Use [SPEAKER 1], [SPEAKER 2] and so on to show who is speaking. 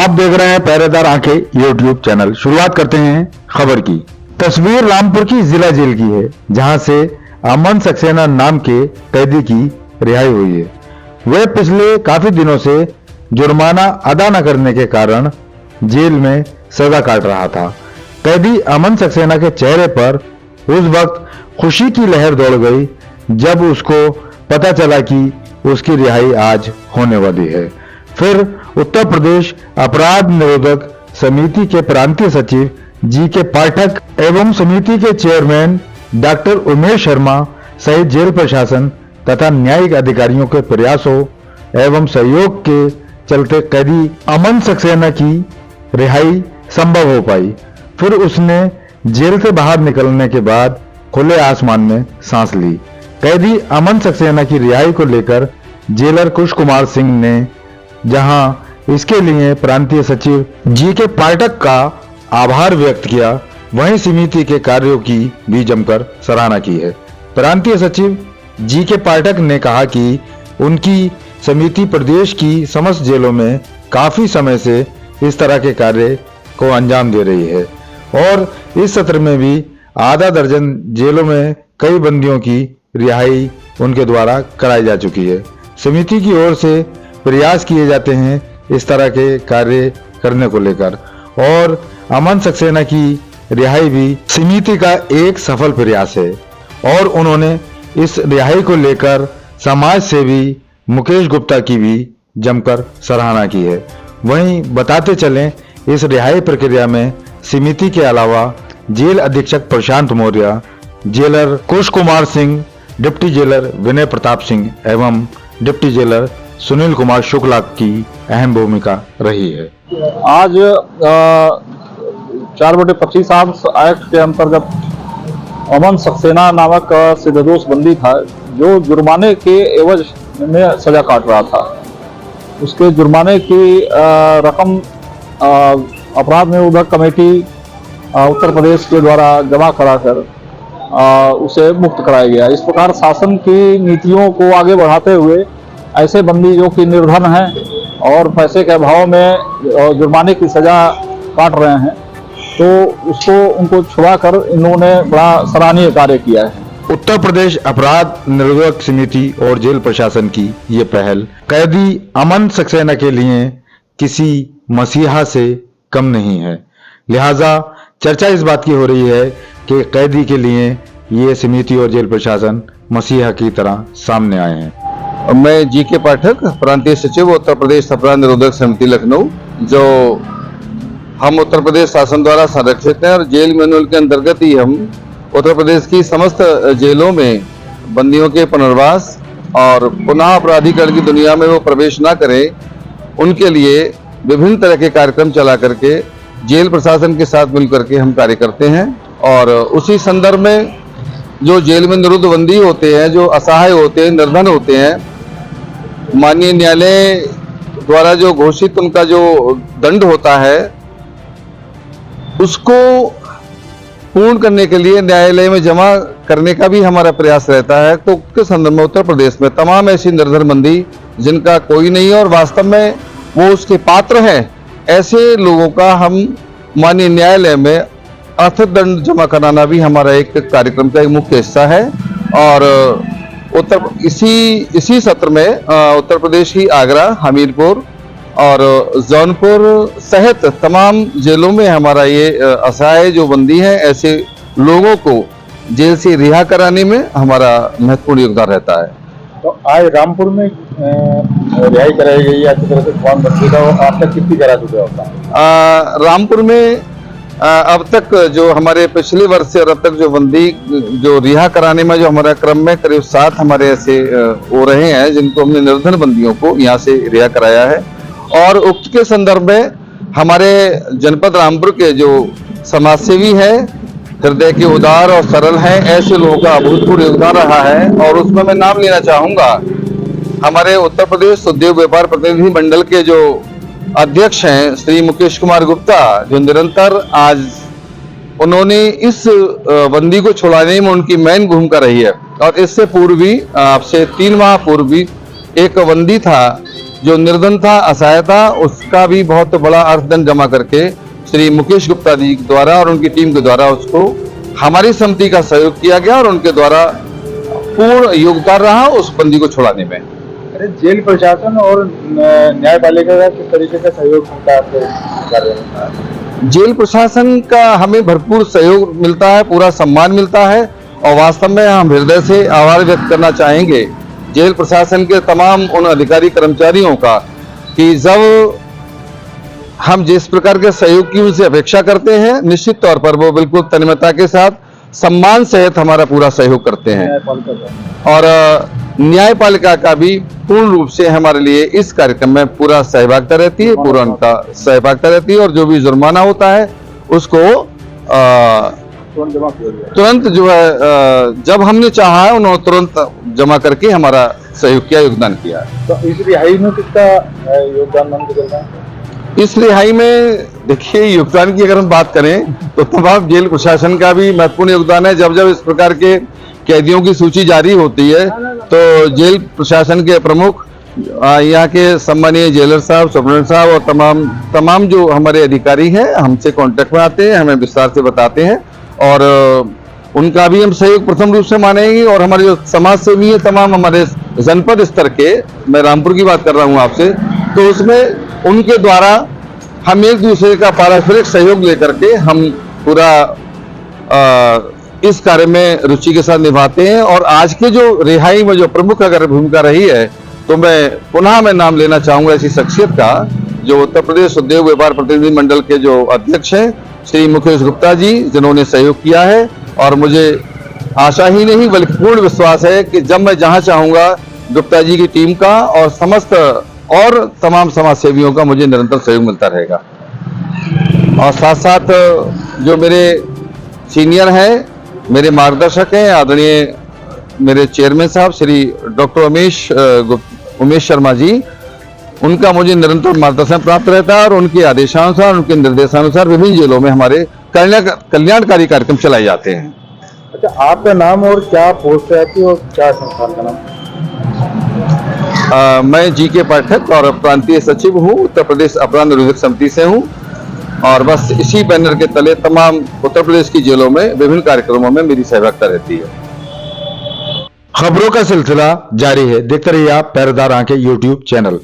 [SPEAKER 1] आप देख रहे हैं पहरेदार आंखें यूट्यूब चैनल। शुरुआत करते हैं खबर की। तस्वीर रामपुर की जिला जेल की है, जहां से अमन सक्सेना नाम के कैदी की रिहाई हुई है। वे पिछले काफी दिनों से जुर्माना अदा न करने के कारण जेल में सजा काट रहा था। कैदी अमन सक्सेना के चेहरे पर उस वक्त खुशी की लहर दौड़ गई जब उसको पता चला कि उसकी रिहाई आज होने वाली है। फिर उत्तर प्रदेश अपराध निरोधक समिति के प्रांतीय सचिव जी.के. पाठक एवं समिति के चेयरमैन डॉक्टर उमेश शर्मा सहित जेल प्रशासन तथा न्यायिक अधिकारियों के प्रयासों एवं सहयोग के चलते कैदी अमन सक्सेना की रिहाई संभव हो पाई। फिर उसने जेल से बाहर निकलने के बाद खुले आसमान में सांस ली। कैदी अमन सक्सेना की रिहाई को लेकर जेलर कुश कुमार सिंह ने जहां इसके लिए प्रांतीय सचिव जी.के. पाठक का आभार व्यक्त किया, वहीं समिति के कार्यों की भी जमकर सराहना की है। प्रांतीय सचिव जी.के. पाठक ने कहा कि उनकी समिति प्रदेश की समस्त जेलों में काफी समय से इस तरह के कार्य को अंजाम दे रही है और इस सत्र में भी आधा दर्जन जेलों में कई बंदियों की रिहाई उनके द्वारा कराई जा चुकी है। समिति की ओर से प्रयास किए जाते हैं इस तरह के कार्य करने को लेकर और अमन सक्सेना की रिहाई भी समिति का एक सफल प्रयास है और उन्होंने इस रिहाई को लेकर समाज सेवी मुकेश गुप्ता की भी जमकर सराहना की है। वहीं बताते चलें, इस रिहाई प्रक्रिया में समिति के अलावा जेल अधीक्षक प्रशांत मौर्य, जेलर कुश कुमार सिंह, डिप्टी जेलर विनय प्रताप सिंह एवं डिप्टी जेलर सुनील कुमार शुक्ला की अहम भूमिका रही है।
[SPEAKER 2] आज 4/25 एक्ट के अंतर्गत अमन सक्सेना नामक सिद्धदोष बंदी था जो जुर्माने के एवज में सजा काट रहा था। उसके जुर्माने की रकम अपराध निरोधक कमेटी उत्तर प्रदेश के द्वारा जमा कराकर उसे मुक्त कराया गया। इस प्रकार शासन की नीतियों को आगे बढ़ाते हुए ऐसे बंदी जो कि निर्धन हैं और पैसे के अभाव में जुर्माने की सजा काट रहे हैं, तो उसको उनको छुड़ाकर इन्होंने बड़ा सराहनीय कार्य किया है।
[SPEAKER 1] उत्तर प्रदेश अपराध निरोधक समिति और जेल प्रशासन की ये पहल कैदी अमन सक्सेना के लिए किसी मसीहा से कम नहीं है। लिहाजा चर्चा इस बात की हो रही है कि कैदी के लिए ये समिति और जेल प्रशासन मसीहा की तरह सामने आए हैं।
[SPEAKER 3] मैं जी.के. पाठक, प्रांतीय सचिव उत्तर प्रदेश अपराध निरोधक समिति लखनऊ, जो हम उत्तर प्रदेश शासन द्वारा संरक्षित हैं और जेल मैनुअल के अंतर्गत ही हम उत्तर प्रदेश की समस्त जेलों में बंदियों के पुनर्वास और पुनः अपराधीकरण की दुनिया में वो प्रवेश ना करें, उनके लिए विभिन्न तरह के कार्यक्रम चला करके जेल प्रशासन के साथ मिलकर के हम कार्य करते हैं। और उसी संदर्भ में जो जेल में निरुद्ध बंदी होते हैं, जो असहाय होते हैं, निर्धन होते हैं, माननीय न्यायालय द्वारा जो घोषित उनका जो दंड होता है उसको पूर्ण करने के लिए न्यायालय में जमा करने का भी हमारा प्रयास रहता है। तो उसके संदर्भ में उत्तर प्रदेश में तमाम ऐसी निर्धन बंदी जिनका कोई नहीं है और वास्तव में वो उसके पात्र हैं, ऐसे लोगों का हम माननीय न्यायालय में अर्थदंड जमा कराना भी हमारा एक कार्यक्रम का एक मुख्य हिस्सा है। और इसी सत्र में उत्तर प्रदेश की आगरा, हमीरपुर और जौनपुर सहित तमाम जेलों में हमारा ये असहाय जो बंदी है, ऐसे लोगों को जेल से रिहा कराने में हमारा महत्वपूर्ण योगदान रहता है।
[SPEAKER 2] तो आज रामपुर में रिहाई कराई गई है, अच्छी तरह से कौन बंदी का आप तक कितनी करा चुके होता है?
[SPEAKER 3] रामपुर में अब तक जो हमारे पिछले वर्ष से और अब तक जो बंदी जो रिहा कराने में जो हमारा क्रम में करीब 7 हमारे ऐसे हो रहे हैं जिनको हमने निर्धन बंदियों को यहाँ से रिहा कराया है। और उक्त के संदर्भ में हमारे जनपद रामपुर के जो समाजसेवी हैं, हृदय के उदार और सरल हैं, ऐसे लोगों का अभूतपूर्व योगदान रहा है। और उसमें मैं नाम लेना चाहूँगा हमारे उत्तर प्रदेश उद्योग व्यापार प्रतिनिधि मंडल के जो अध्यक्ष हैं श्री मुकेश कुमार गुप्ता, जो निरंतर आज उन्होंने इस बंदी को छुड़ाने में उनकी मेन भूमिका रही है। और इससे पूर्व भी, आपसे 3 माह पूर्व भी एक बंदी था जो निर्धन था, असहाय था, उसका भी बहुत बड़ा अर्थदंड जमा करके श्री मुकेश गुप्ता जी द्वारा और उनकी टीम के द्वारा उसको हमारी समिति का सहयोग किया गया और उनके द्वारा पूर्ण योगदान रहा उस बंदी को छुड़ाने में।
[SPEAKER 4] अरे जेल प्रशासन और न्यायपालिका का किस तरीके का सहयोग मिलता है आपको कार्य में?
[SPEAKER 3] जेल प्रशासन का हमें भरपूर सहयोग मिलता है, पूरा सम्मान मिलता है और वास्तव में हम हृदय से आभार व्यक्त करना चाहेंगे जेल प्रशासन के तमाम उन अधिकारी कर्मचारियों का कि जब हम जिस प्रकार के सहयोग की उनसे अपेक्षा करते हैं, निश्चित तौर पर वो बिल्कुल तन्मयता के साथ सम्मान सहित हमारा पूरा सहयोग करते हैं और न्यायपालिका का भी पूर्ण रूप से हमारे लिए इस कार्यक्रम में पूरा सहभागिता रहती है, पूरा उनका सहभागिता रहती है और जो भी जुर्माना होता है उसको तुरंत जो है जब हमने चाहा है उन्होंने तुरंत जमा करके हमारा सहयोग किया, योगदान किया।
[SPEAKER 4] तो इस रिहाई में किसका योगदान मान के चलता है?
[SPEAKER 3] इस रिहाई में देखिए योगदान की अगर हम बात करें तो तमाम जेल प्रशासन का भी महत्वपूर्ण योगदान है। जब जब इस प्रकार के कैदियों की सूची जारी होती है तो जेल प्रशासन के प्रमुख, यहाँ के सम्मानीय जेलर साहब, सुप्रीटेंडेंट साहब और तमाम जो हमारे अधिकारी हैं हमसे कांटेक्ट में आते हैं, हमें विस्तार से बताते हैं और उनका भी हम सहयोग प्रथम रूप से मानेंगे। और हमारे जो समाज सेवी है तमाम हमारे जनपद स्तर के, मैं रामपुर की बात कर रहा हूँ आपसे, तो उसमें उनके द्वारा हम एक दूसरे का पारस्परिक सहयोग लेकर के हम पूरा इस कार्य में रुचि के साथ निभाते हैं। और आज के जो रिहाई में जो प्रमुख अगर भूमिका रही है तो मैं नाम लेना चाहूंगा ऐसी शख्सियत का जो उत्तर प्रदेश उद्योग व्यापार प्रतिनिधि मंडल के जो अध्यक्ष हैं श्री मुकेश गुप्ता जी, जिन्होंने सहयोग किया है। और मुझे आशा ही नहीं बल्कि पूर्ण विश्वास है कि जब मैं जहां चाहूंगा गुप्ता जी की टीम का और समस्त और तमाम समाज सेवियों का मुझे निरंतर सहयोग मिलता रहेगा। और साथ साथ जो मेरे सीनियर हैं, मेरे मार्गदर्शक हैं, आदरणीय मेरे चेयरमैन साहब श्री डॉक्टर उमेश शर्मा जी, उनका मुझे निरंतर मार्गदर्शन प्राप्त रहता है और उनके आदेशानुसार, उनके निर्देशानुसार विभिन्न जेलों में हमारे कल्याणकारी कार्यक्रम चलाए जाते हैं।
[SPEAKER 4] अच्छा, आपका नाम और क्या पोस्ट है आपकी और क्या संस्थान का नाम?
[SPEAKER 3] मैं जी.के. पाठक और प्रांतीय सचिव हूँ, उत्तर प्रदेश अपराध निरोधक समिति से हूँ और बस इसी बैनर के तले तमाम उत्तर प्रदेश की जेलों में विभिन्न कार्यक्रमों में मेरी सहभागिता रहती है।
[SPEAKER 1] खबरों का सिलसिला जारी है, देखते रहिए आप पहरेदार आंखें YouTube चैनल।